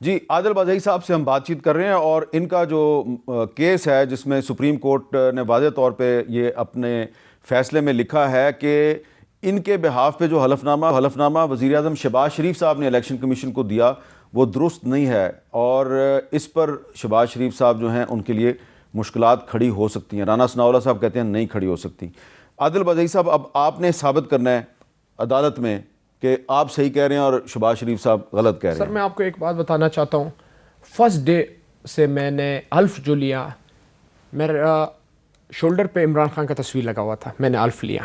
जी, आदिल बाज़ई साहब से हम बातचीत कर रहे हैं और इनका जो केस है जिसमें सुप्रीम कोर्ट ने वाज़े तौर पे ये अपने फ़ैसले में लिखा है कि इनके बिहाफ पे जो हलफनामा वज़ीर आज़म शहबाज शरीफ साहब ने इलेक्शन कमीशन को दिया वो दुरुस्त नहीं है और इस पर शहबाज शरीफ साहब जो हैं उनके लिए मुश्किलात खड़ी हो सकती हैं। राना सनाउल्लाह साहब कहते हैं नहीं खड़ी हो सकती। आदिल बाज़ई साहब, अब आपने साबित करना है अदालत में कि आप सही कह रहे हैं और शहबाज शरीफ साहब गलत कह रहे हैं। सर, मैं आपको एक बात बताना चाहता हूँ। फर्स्ट डे से मैंने अल्फ जो लिया, मेरा शोल्डर पे इमरान खान का तस्वीर लगा हुआ था, मैंने अल्फ लिया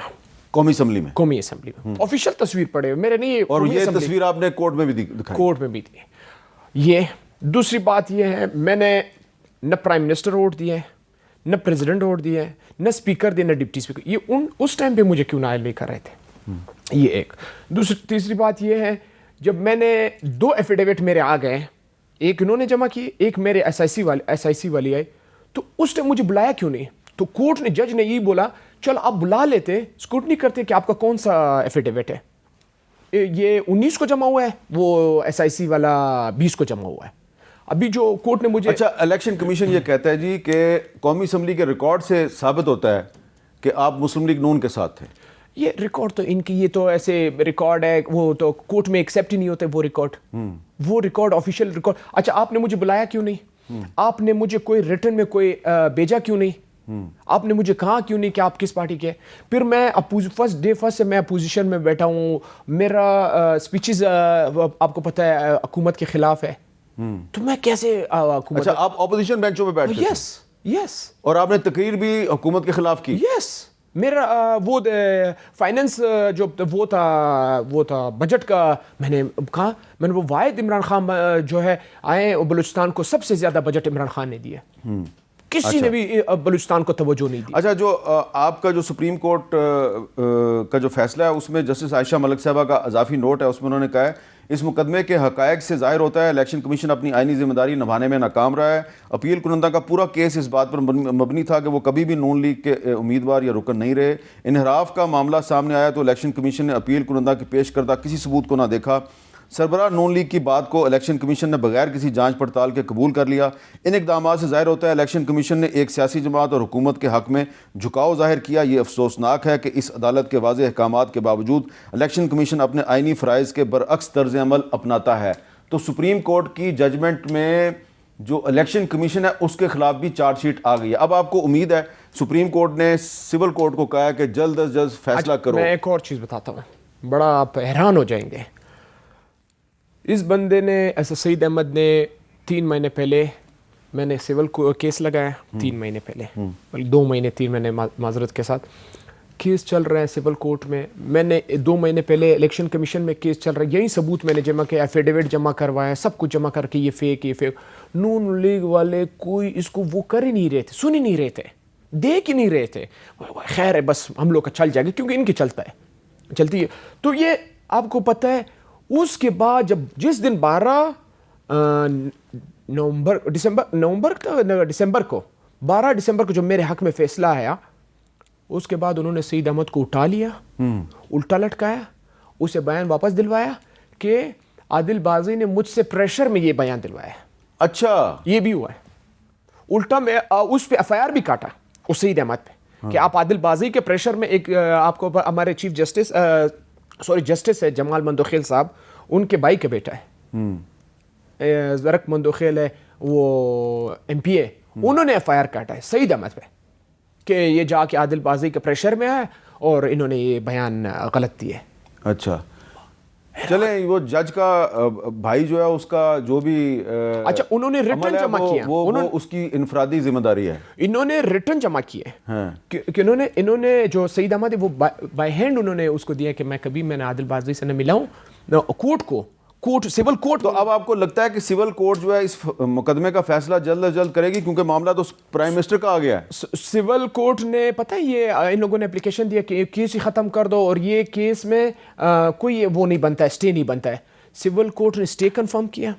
कौमी असम्बली में ऑफिशियल तस्वीर पड़े हुए मेरे नहीं। और ये तस्वीर आपने कोर्ट में भी दिखाई? कोर्ट में भी दी। ये दूसरी बात ये है, मैंने न प्राइम मिनिस्टर वोट दिए, न प्रेसिडेंट वोट दिए, न स्पीकर दिए, न डिप्टी स्पीकर। ये उस टाइम पे मुझे क्यों ना नहीं कर रहे थे, ये एक। तीसरी बात ये है, जब मैंने 2 एफिडेविट मेरे आ गए, एक इन्होंने जमा की, एक मेरे एसआईसी वाली आई, तो उस टाइम मुझे बुलाया क्यों नहीं? तो कोर्ट ने, जज ने यही बोला चल आप बुला लेते, स्क्रूटनी करते कि आपका कौन सा एफिडेविट है। ये 19 को जमा हुआ है, वो एसआईसी वाला 20 को जमा हुआ है। अभी जो कोर्ट ने मुझे इलेक्शन कमीशन ये कहता है जी कि कौमी असम्बली के रिकॉर्ड से साबित होता है कि आप मुस्लिम लीग नून के साथ थे। ये रिकॉर्ड तो इनकी, ये तो ऐसे रिकॉर्ड है, वो तो कोर्ट में एक्सेप्ट ही नहीं होते वो रिकॉर्ड ऑफिशियल रिकॉर्ड। अच्छा, आपने मुझे बुलाया क्यों नहीं? आपने मुझे कोई रिटर्न में कोई भेजा क्यों नहीं? आपने मुझे कहा क्यों नहीं कि आप किस पार्टी के? फिर मैं फर्स्ट से मैं अपोजिशन में बैठा हूँ, मेरा स्पीचेस आपको पता है हुकूमत के खिलाफ है, तो मैं कैसे अच्छा, आप ऑपोजिशन बेंचों में बैठे? यस। और आपने तकरीर भी हुकूमत के खिलाफ की? यस। मेरा वो फाइनेंस जो वो था बजट का, मैंने कहा, मैंने वो वाहिद इमरान खान जो है आए और बलूचिस्तान को सबसे ज्यादा बजट इमरान खान ने दिया, किसी ने भी बलूचिस्तान को तवज्जो नहीं दी। अच्छा, जो आपका जो सुप्रीम कोर्ट का जो फैसला है उसमें जस्टिस आयशा मलिक साहबा का अजाफी नोट है, उसमें उन्होंने कहा है इस मुकदमे के हकायक से जाहिर होता है इलेक्शन कमीशन अपनी आईनी जिम्मेदारी निभाने में नाकाम रहा है। अपील कुनंदा का पूरा केस इस बात पर मबनी था कि वो कभी भी नून लीग के उम्मीदवार या रुकन नहीं रहे। इनहराफ का मामला सामने आया तो इलेक्शन कमीशन ने अपील कुनंदा के पेश करदा किसी सबूत को ना देखा। सरबराह नून लीग की बात को इलेक्शन कमीशन ने बगैर किसी जांच पड़ताल के कबूल कर लिया। इन इकदाम से जाहिर होता है इलेक्शन कमीशन ने एक सियासी जमात और हुकूमत के हक़ में झुकाव जाहिर किया। ये अफसोसनाक है कि इस अदालत के वाज़ेह अहकामात के बावजूद इलेक्शन कमीशन अपने आइनी फ़राइज़ के बरअक्स तर्ज अमल अपनाता है। तो सुप्रीम कोर्ट की जजमेंट में जो इलेक्शन कमीशन है उसके खिलाफ भी चार्जशीट आ गई है। अब आपको उम्मीद है, सुप्रीम कोर्ट ने सिविल कोर्ट को कहा है कि जल्द अज जल्द फैसला करो। मैं एक और चीज़ बताता हूँ, बड़ा आप हैरान हो जाएंगे। इस बंदे ने, ऐसा सईद अहमद ने 3 महीने पहले, मैंने सिविल केस लगाया 3 महीने पहले, 2 महीने 3 महीने माजरत के साथ केस चल रहा है सिविल कोर्ट में। मैंने 2 महीने पहले इलेक्शन कमीशन में केस चल रहा है, यही सबूत मैंने जमा किया, एफिडेविट जमा करवाया, सब कुछ जमा करके ये फेक। नून लीग वाले कोई इसको वो कर ही नहीं रहे थे, सुन ही नहीं रहे थे, देख ही नहीं रहे थे। खैर है, बस हम लोग का चल जाएगा क्योंकि इनकी चलती है। तो ये आपको पता है, उसके बाद जब जिस दिन 12 दिसंबर को 12 दिसंबर को जब मेरे हक में फैसला आया, उसके बाद उन्होंने सईद अहमद को उठा लिया, उल्टा लटकाया, उसे बयान वापस दिलवाया कि आदिल बाज़ई ने मुझसे प्रेशर में ये बयान दिलवाया। अच्छा, ये भी हुआ है। उल्टा मैं उस पे एफआईआर भी काटा उस सईद अहमद पे कि आप आदिल बाज़ई के प्रेशर में, एक आपको हमारे चीफ जस्टिस जस्टिस है जमाल मंदोखेल साहब, उनके भाई का बेटा है ज़रक मंदोखेल है, वो MP है, उन्होंने एफआईआर काटा है सईद अहमद पे कि ये जाके आदिल बाज़ई के प्रेशर में है और इन्होंने ये बयान गलत दिए। अच्छा, चले वो जज का भाई जो है उसका जो भी अच्छा, उन्होंने रिटर्न जमा किया, वो उसकी इनफरादी जिम्मेदारी है, इन्होंने रिटर्न जमा किए कि इन्होंने जो सईद अहमद है वो बाय हैंड उन्होंने उसको दिया कि मैंने आदिल बाज़ई से न मिला हूँ सिविल कोर्ट। तो अब आपको लगता है कि सिविल कोर्ट जो है इस मुकदमे का फैसला जल्द अज जल्द करेगी, क्योंकि मामला तो प्राइम मिनिस्टर का आ गया है। सिविल कोर्ट ने, पता है, ये इन लोगों ने एप्लीकेशन दिया कि केस ही ख़त्म कर दो और ये केस में कोई वो नहीं बनता है, स्टे नहीं बनता है। सिविल कोर्ट ने स्टे कंफर्म किया,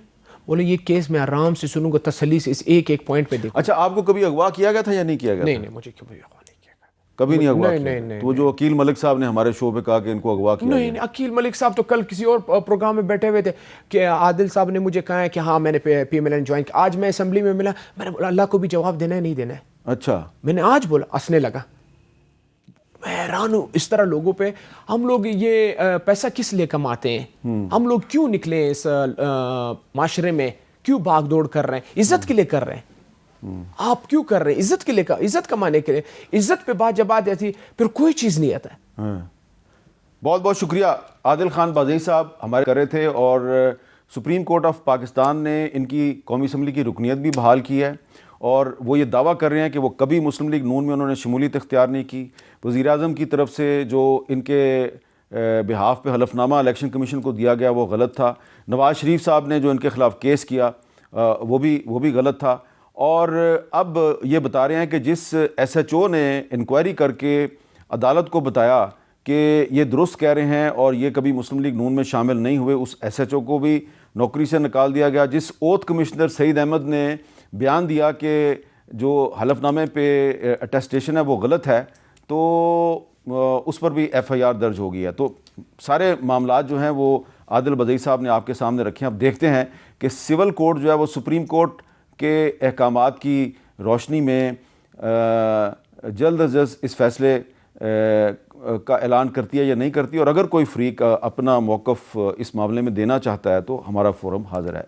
बोले ये केस मैं आराम से सुनूंगा, तसल्ली से इस एक पॉइंट पे देखो। अच्छा, आपको कभी अगवा किया गया था या नहीं किया गया? नहीं, मुझे कभी अगवा नहीं किया गया। कभी नहीं अगवा नहीं, किया। नहीं, नहीं, तो वो जो अकील मलिक साहब ने हमारे शो पे कहा कि इनको अगवा किया नहीं गया। नहीं, अकील मलिक साहब तो कल किसी और प्रोग्राम में बैठे हुए थे कि आदिल साहब ने मुझे कहा है कि हाँ मैंने PMLN ज्वाइन किया। आज मैं असेंबली में मिला, मैंने बोला अल्लाह को भी जवाब देना है नहीं देना है। अच्छा, मैंने आज बोला, हंसने लगा। मैं हैरान हूँ इस तरह लोगों पे। हम लोग ये पैसा किस लिए कमाते हैं? हम लोग क्यों निकले इस माशरे में? क्यों भाग दौड़ कर रहे हैं? इज्जत के लिए कर रहे हैं। आप क्यों कर रहे हैं? इज्जत के लिए, इज्जत कमाने के लिए। इज्जत पे बात जब आ जाती फिर कोई चीज़ नहीं आता है। बहुत बहुत शुक्रिया। आदिल खान बाज़ई साहब हमारे कर रहे थे और सुप्रीम कोर्ट ऑफ पाकिस्तान ने इनकी कौमी असम्बली की रुकनीत भी बहाल की है और वो ये दावा कर रहे हैं कि वो कभी मुस्लिम लीग नून में उन्होंने शमूलियत इख्तियार नहीं की। वज़ीर-ए-आज़म की तरफ से जो इनके बिहाफ पे हलफनामा इलेक्शन कमीशन को दिया गया वो गलत था। नवाज़ शरीफ साहब ने जो इनके ख़िलाफ़ केस किया वो भी गलत था। और अब ये बता रहे हैं कि जिस SHO ने इंक्वायरी करके अदालत को बताया कि ये दुरुस्त कह रहे हैं और ये कभी मुस्लिम लीग नून में शामिल नहीं हुए, उस SHO को भी नौकरी से निकाल दिया गया। जिस ओथ कमिश्नर सईद अहमद ने बयान दिया कि जो हलफनामे पे अटेस्टेशन है वो गलत है, तो उस पर भी FIR दर्ज हो गई है। तो सारे मामलात जो हैं वो आदिल बज़ई साहब ने आपके सामने रखे हैं। अब देखते हैं कि सिविल कोर्ट जो है वो सुप्रीम कोर्ट के अहकामात की रोशनी में जल्द अज जल्द इस फैसले का ऐलान करती है या नहीं करती, और अगर कोई फ़रीक अपना मौक़िफ़ इस मामले में देना चाहता है तो हमारा फोरम हाज़िर है।